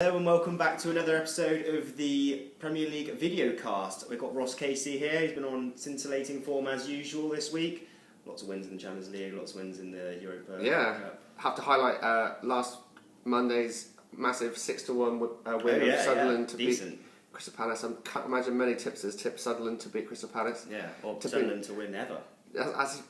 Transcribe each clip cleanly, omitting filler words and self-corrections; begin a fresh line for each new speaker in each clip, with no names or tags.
Hello and welcome back to another episode of the Premier League video cast. We've got Ross Casey here. He's been on scintillating form as usual this week. Lots of wins in the Champions League, lots of wins in the Europa Cup.
Have to highlight last Monday's massive 6-1 win of Sunderland to
decent.
beat Crystal Palace. I can't imagine many tipsters tip Sunderland to beat Crystal Palace.
Yeah, or Sunderland to win ever.
That's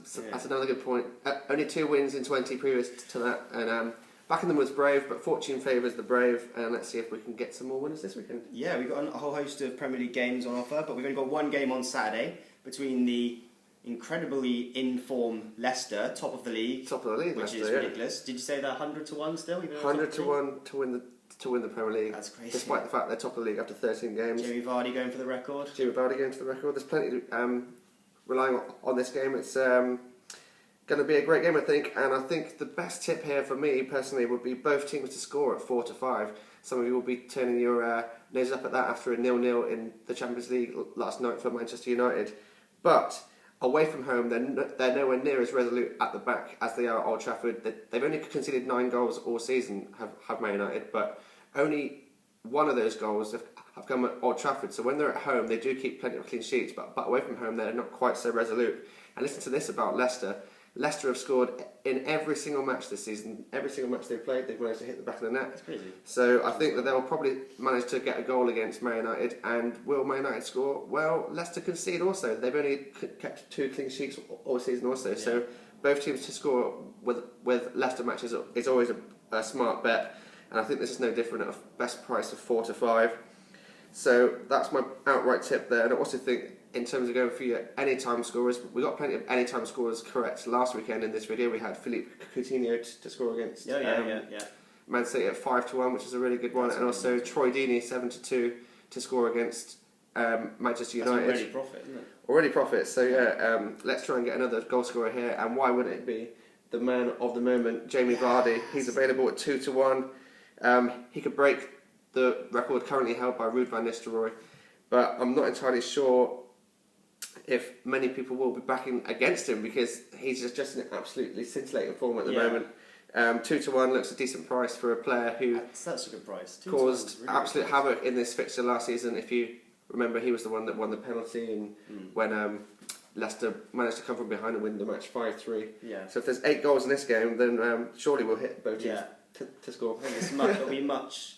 another good point. Only 2 wins in 20 previous to that, and backing them was brave, but fortune favours the brave, and let's see if we can get some more winners this weekend.
Yeah, we've got a whole host of Premier League games on offer, but we've only got one game on Saturday between the incredibly in-form Leicester, top of the league,
Which
Leicester, is ridiculous. Did you say they're 100 to 1 still?
100 to 1 to win the Premier League.
That's crazy.
Despite the fact they're top of the league after 13 games.
Jamie Vardy going for the record.
There's plenty relying on this game. It's going to be a great game, I think, and I think the best tip here for me personally would be both teams to score at 4-5. Some of you will be turning your nose up at that after a 0-0 in the Champions League last night for Manchester United. But away from home, they're nowhere near as resolute at the back as they are at Old Trafford. They've only conceded 9 goals all season, have Man United, but only one of those goals have come at Old Trafford. So when they're at home, they do keep plenty of clean sheets, but away from home, they're not quite so resolute. And listen to this about Leicester. Leicester have scored in every single match this season. Every single match they've played, they've managed to hit the back of the net.
That's crazy.
So I think that they'll probably manage to get a goal against Man United. And will Man United score? Well, Leicester concede also. They've only kept 2 clean sheets all season also. Yeah. So both teams to score with Leicester matches is always a smart bet. And I think this is no different at a best price of 4-5. So that's my outright tip there. And I also think, in terms of going for your anytime scorers, we got plenty of anytime scorers correct last weekend. In this video, we had Philippe Coutinho to score against Man City at 5-1, which is a really good one, and also Troy Deeney 7-2 to score against Manchester United.
That's already profit, isn't it?
Already profit. So let's try and get another goal scorer here. And why wouldn't it be the man of the moment, Jamie Vardy? He's available at 2-1. He could break the record currently held by Ruud van Nistelrooy, but I'm not entirely sure if many people will be backing against him because he's just in absolutely scintillating form at the moment. 2-1 looks a decent price for a player who
that's a good price.
Caused really absolute havoc in this fixture last season. If you remember, he was the one that won the penalty when Leicester managed to come from behind and win the match 5-3.
Yeah.
So if there's 8 goals in this game, then surely we'll hit both teams to score.
I think it'll be much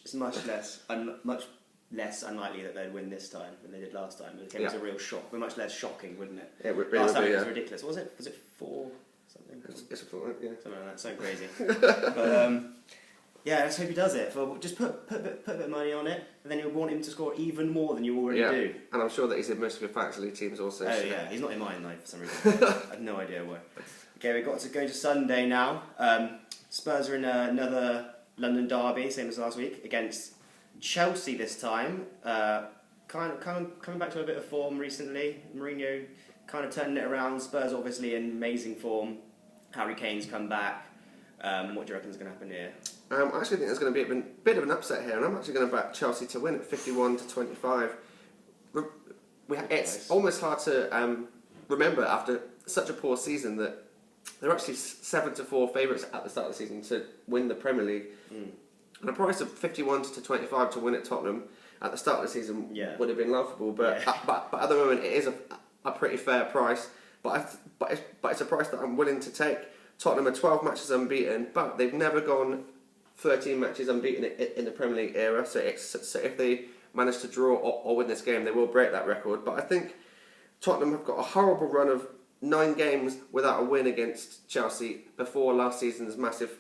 less unlikely that they'd win this time than they did last time. It was a real shock. It would be much less shocking, wouldn't it?
Yeah, really
last time it was ridiculous. Was it 4 something?
It's something like
that. So crazy. But let's hope he does it. Just put a bit of money on it, and then you'll want him to score even more than you already do. And
I'm sure that he's in most of your fantasy league teams also.
Oh yeah, he's not in mine though for some reason. I have no idea why. Okay, we've got to go to Sunday now. Spurs are in another London derby, same as last week, against Chelsea this time. Kind of coming back to a bit of form recently. Mourinho kind of turning it around. Spurs obviously in amazing form. Harry Kane's come back. What do you reckon is going to happen here?
I actually think there's going to be a bit of an upset here, and I'm actually going to back Chelsea to win at 51-25. It's almost hard to remember after such a poor season that they're actually 7-4 favourites at the start of the season to win the Premier League. And a price of 51-25 to win at Tottenham at the start of the season would have been laughable. But at the moment, it is a pretty fair price. But it's a price that I'm willing to take. Tottenham are 12 matches unbeaten, but they've never gone 13 matches unbeaten in the Premier League era. So if they manage to draw or win this game, they will break that record. But I think Tottenham have got a horrible run of 9 games without a win against Chelsea before last season's massive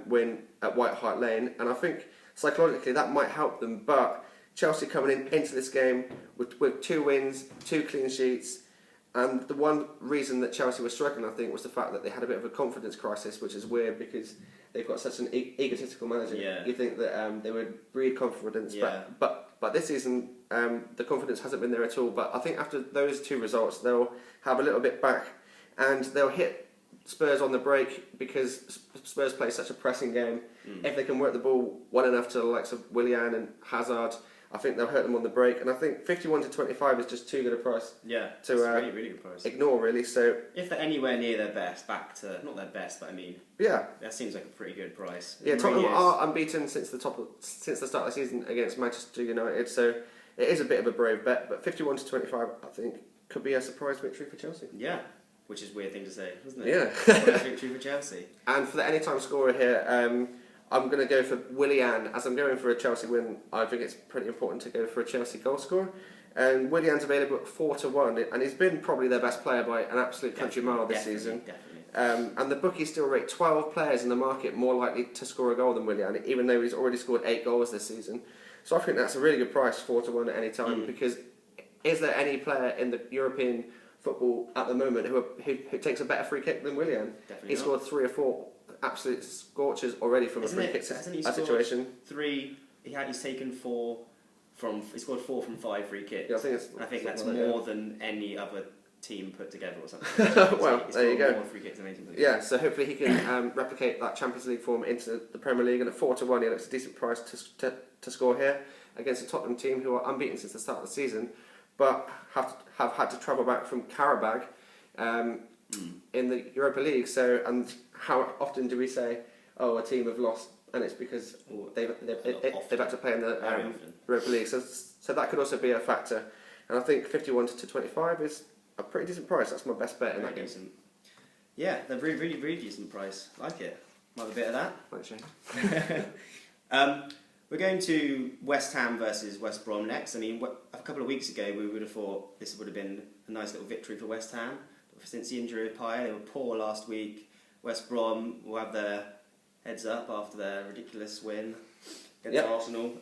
win at White Hart Lane, and I think psychologically that might help them. But Chelsea coming into this game with 2 wins, 2 clean sheets, and the one reason that Chelsea was struggling, I think, was the fact that they had a bit of a confidence crisis, which is weird because they've got such an egotistical manager.
Yeah.
You think that they would breed confidence, but this season the confidence hasn't been there at all. But I think after those 2 results, they'll have a little bit back, and they'll hit Spurs on the break because Spurs play such a pressing game. If they can work the ball well enough to the likes of Willian and Hazard, I think they'll hurt them on the break, and I think 51 to 25 is just too good a price.
Yeah,
to
really, really good price.
Ignore really. So
if they're anywhere near their best, back to not their best, but I mean, that seems like a pretty good price.
Yeah, Tottenham are unbeaten since the start of the season against Manchester United. So it is a bit of a brave bet, but 51 to 25, I think, could be a surprise victory for Chelsea.
Yeah. Which is a weird thing to say, isn't it?
Yeah.
Surprise victory for Chelsea.
And for the anytime scorer here, I'm going to go for Willian. As I'm going for a Chelsea win, I think it's pretty important to go for a Chelsea goal scorer. And Willian's available at 4 to 1, and he's been probably their best player by an absolute country mile this season.
Definitely.
And the bookies still rate 12 players in the market more likely to score a goal than Willian, even though he's already scored 8 goals this season. So I think that's a really good price, 4 to 1 at any time, because is there any player in the European football at the moment who takes a better free kick than Willian?
Definitely
He scored 3 or 4 absolute scorchers already from a free kick situation.
3. He's taken 4 from. He scored 4 from 5 free kicks.
Yeah,
I think that's
like
more than any other team put together or something.
Well, there you go.
More free kicks than any team.
Yeah, so hopefully he can replicate that Champions League form into the Premier League. And at 4 to 1, he looks a decent price to score here against a Tottenham team who are unbeaten since the start of the season, but have had to travel back from Karabakh in the Europa League. So, and how often do we say, "Oh, a team have lost," and it's because they've had to play in the Europa League. So that could also be a factor. And I think 51 to 25 is a pretty decent price. That's my best bet in that game.
Yeah, they're really, really, really decent price. Like it. Might have a bit of that.
Thanks, Shane.
We're going to West Ham versus West Brom next. I mean, a couple of weeks ago we would have thought this would have been a nice little victory for West Ham. But since the injury of Paya, they were poor last week. West Brom will have their heads up after their ridiculous win against Arsenal.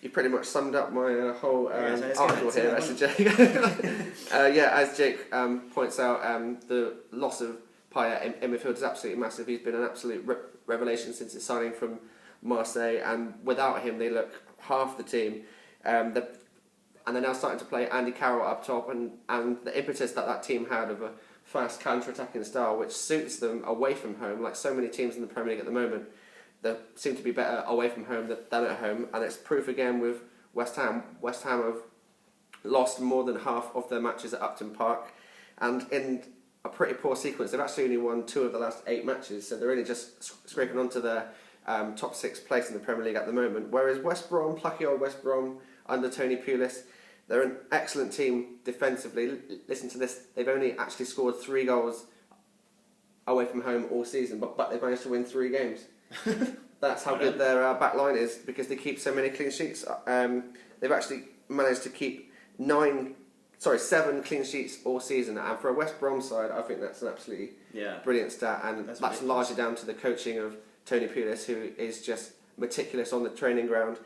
You pretty much summed up my whole article
here,
actually, Jake. As Jake points out, the loss of Paya in midfield is absolutely massive. He's been an absolute revelation since his signing from Marseille, and without him they look half the team. And they're now starting to play Andy Carroll up top, and the impetus that team had of a fast counter-attacking style which suits them away from home, like so many teams in the Premier League at the moment. They seem to be better away from home than at home, and it's proof again with West Ham. West Ham have lost more than half of their matches at Upton Park, and in a pretty poor sequence, they've actually only won 2 of the last 8 matches, so they're only just scraping onto their top 6 place in the Premier League at the moment. Whereas West Brom, plucky old West Brom, under Tony Pulis, they're an excellent team defensively. Listen to this, they've only actually scored 3 goals away from home all season, but they've managed to win 3 games. That's how good their back line is, because they keep so many clean sheets. They've actually managed to keep 7 clean sheets all season, and for a West Brom side, I think that's an absolutely brilliant stat, and that's largely down to the coaching of Tony Pulis, who is just meticulous on the training ground.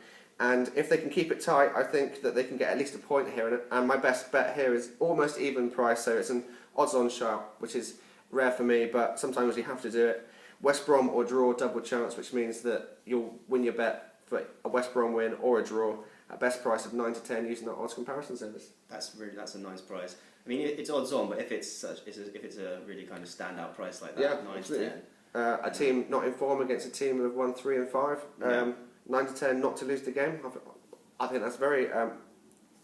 And if they can keep it tight, I think that they can get at least a point here. And my best bet here is almost even price, so it's an odds-on sharp, which is rare for me, but sometimes you have to do it. West Brom or draw, double chance, which means that you'll win your bet for a West Brom win or a draw at best price of 9 to 10 using that odds comparison service. That's
a nice price. I mean, it's odds on, but if it's a really kind of standout price like that, 9 to 10.
A team not in form against a team who have won 3 and 5, 9 to 10 not to lose the game. I think that's very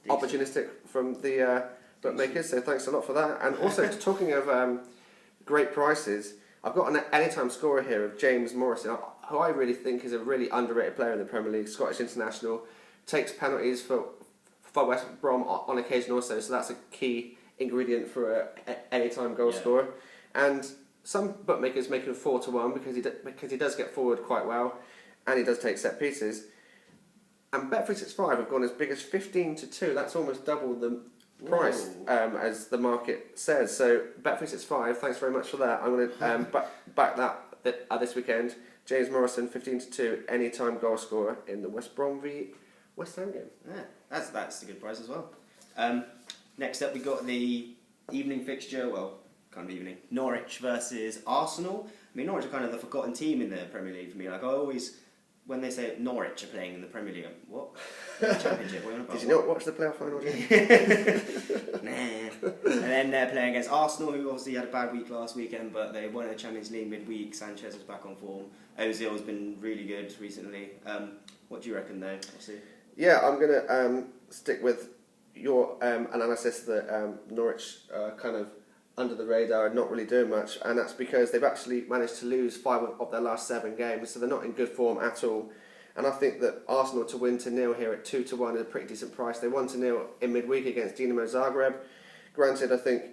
opportunistic from the bookmakers. So thanks a lot for that. And also talking of great prices, I've got an anytime scorer here of James Morrison, who I really think is a really underrated player in the Premier League. Scottish international, takes penalties for West Brom on occasion also. So that's a key ingredient for an anytime goal scorer. And some bookmakers make him 4 to 1 because he does get forward quite well, and he does take set pieces. And Bet365 have gone as big as 15 to 2. That's almost double the price as the market says. So Bet365, thanks very much for that. I'm going to back that this weekend. James Morrison, 15 to 2, anytime goal scorer in the West Brom v West Ham game.
Yeah, that's a good price as well. Next up, we got the evening fixture. Well, kind of evening. Norwich versus Arsenal. I mean, Norwich are kind of the forgotten team in the Premier League for me. Like, I always, when they say Norwich are playing in the Premier League, what? Championship? What are you on about?
Did you not watch the playoff final?
Nah. And then they're playing against Arsenal, who obviously had a bad week last weekend, but they won the Champions League midweek. Sanchez is back on form. Ozil's been really good recently. What do you reckon, though? We'll see.
Yeah, I'm going to stick with your analysis that Norwich are kind of under the radar and not really doing much, and that's because they've actually managed to lose 5 of their last 7 games, so they're not in good form at all. And I think that Arsenal to win 2-0 here at 2-1 is a pretty decent price. They won 2-0 in midweek against Dinamo Zagreb. Granted, I think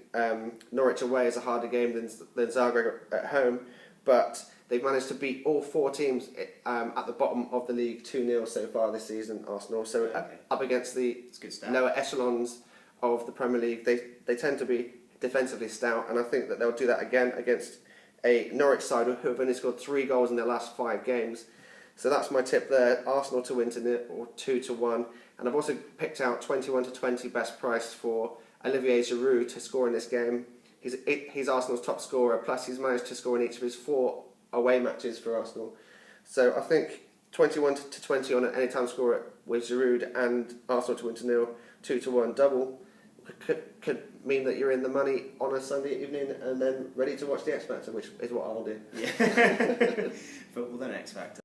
Norwich away is a harder game than Zagreb at home, but they've managed to beat all 4 teams at the bottom of the league 2-0 so far this season, Arsenal. So up against the lower echelons of the Premier League, they tend to be defensively stout, and I think that they'll do that again against a Norwich side who have only scored 3 goals in their last 5 games. So that's my tip there, Arsenal to win 2-1. And I've also picked out 21-20 best price for Olivier Giroud to score in this game. He's Arsenal's top scorer, plus he's managed to score in each of his 4 away matches for Arsenal. So I think 21-20 on an anytime score with Giroud and Arsenal to win 2-1 double could mean that you're in the money on a Sunday evening and then ready to watch the X Factor, which is what I'll do.
Yeah. Football then X Factor.